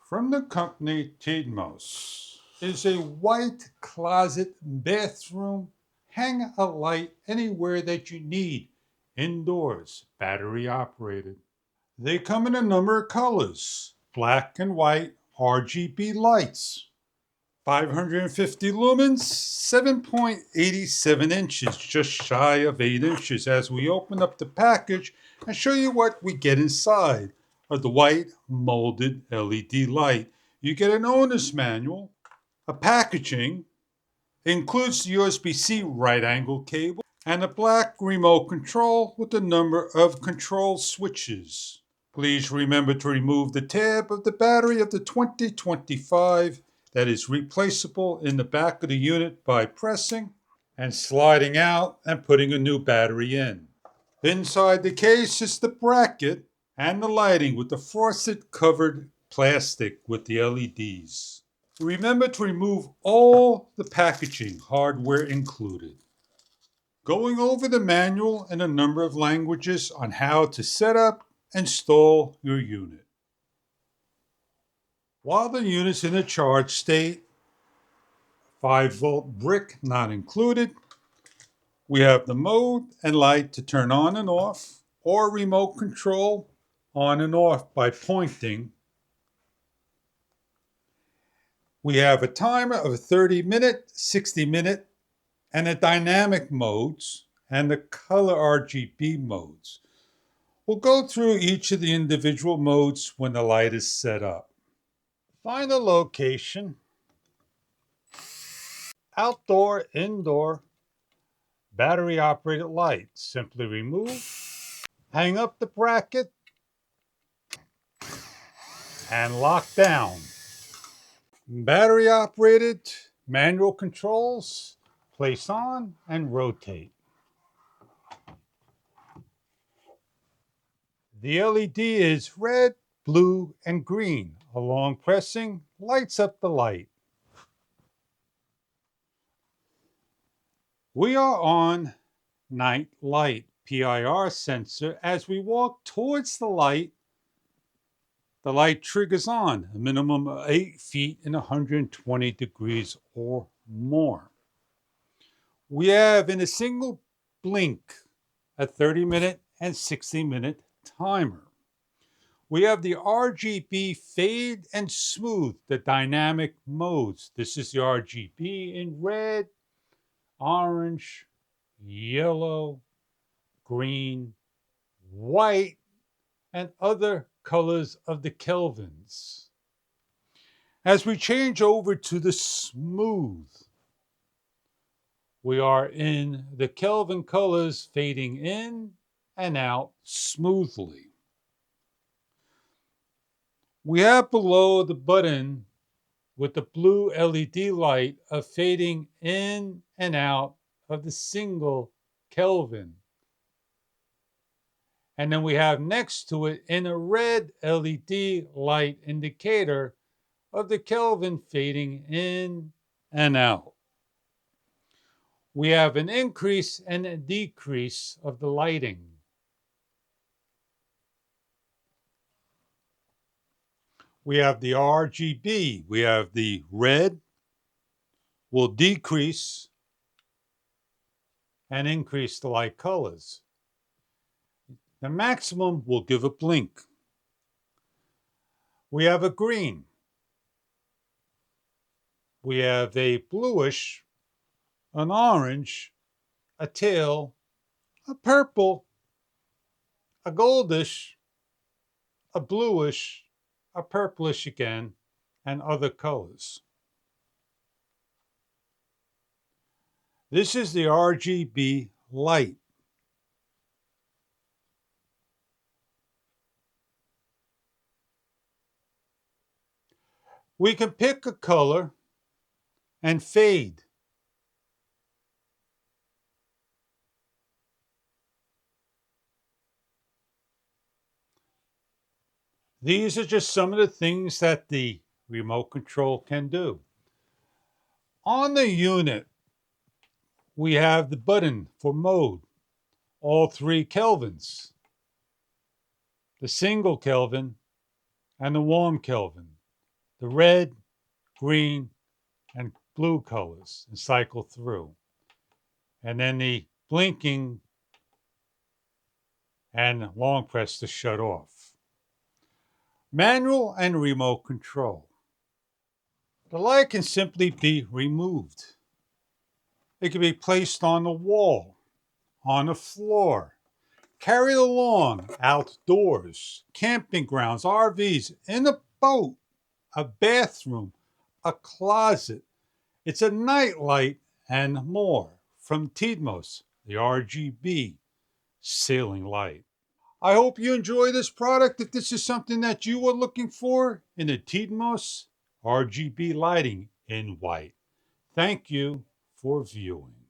From the company Tedmos is a white closet bathroom. Hang a light anywhere that you need, indoors, battery operated. They come in a number of colors, black and white RGB lights. 550 lumens, 7.87 inches, just shy of 8 inches as we open up the package and show you what we get inside of the white molded LED light. You get an owner's manual, a packaging, includes the USB-C right angle cable, and a black remote control with a number of control switches. Please remember to remove the tab of the battery of the 2025 that is replaceable in the back of the unit by pressing and sliding out and putting a new battery in. Inside the case is the bracket and the lighting with the frosted covered plastic with the LEDs. Remember to remove all the packaging, hardware included. Going over the manual in a number of languages on how to set up, install your unit. While the unit's in a charge state, 5-volt brick not included, we have the mode and light to turn on and off, or remote control on and off by pointing. We have a timer of a 30-minute, 60-minute, and the dynamic modes and the color RGB modes. We'll go through each of the individual modes when the light is set up. Find a location, outdoor, indoor, battery operated light. Simply remove, hang up the bracket, and lock down. Battery operated, manual controls, place on and rotate. The LED is red, blue, and green. Along pressing, lights up the light. We are on night light PIR sensor. As we walk towards the light triggers on, a minimum of 8 feet and 120 degrees or more. We have in a single blink a 30-minute and 60-minute timer. We have the RGB fade and smooth, the dynamic modes. This is the RGB in red, orange, yellow, green, white, and other colors of the kelvins. As we change over to the smooth, we are in the Kelvin colors fading in and out smoothly. We have below the button with the blue LED light of fading in and out of the single Kelvin. And then we have next to it in a red LED light indicator of the Kelvin fading in and out. We have an increase and a decrease of the lighting. We have the RGB. We have the red will decrease and increase the light colors. The maximum will give a blink. We have a green. We have a bluish, an orange, a teal, a purple, a goldish, a bluish, a purplish again, and other colors. This is the RGB light. We can pick a color and fade. These are just some of the things that the remote control can do. On the unit, we have the button for mode, all 3 kelvins, the single Kelvin and the warm Kelvin. the red, green, and blue colors and cycle through. And then the blinking and long press to shut off. Manual and remote control. The light can simply be removed. It can be placed on the wall, on the floor, carried along outdoors, camping grounds, RVs, in a boat, a bathroom, a closet. It's a night light and more from Tedmos, the RGB ceiling light. I hope you enjoy this product. If this is something that you are looking for in the Tedmos RGB lighting in white. Thank you for viewing.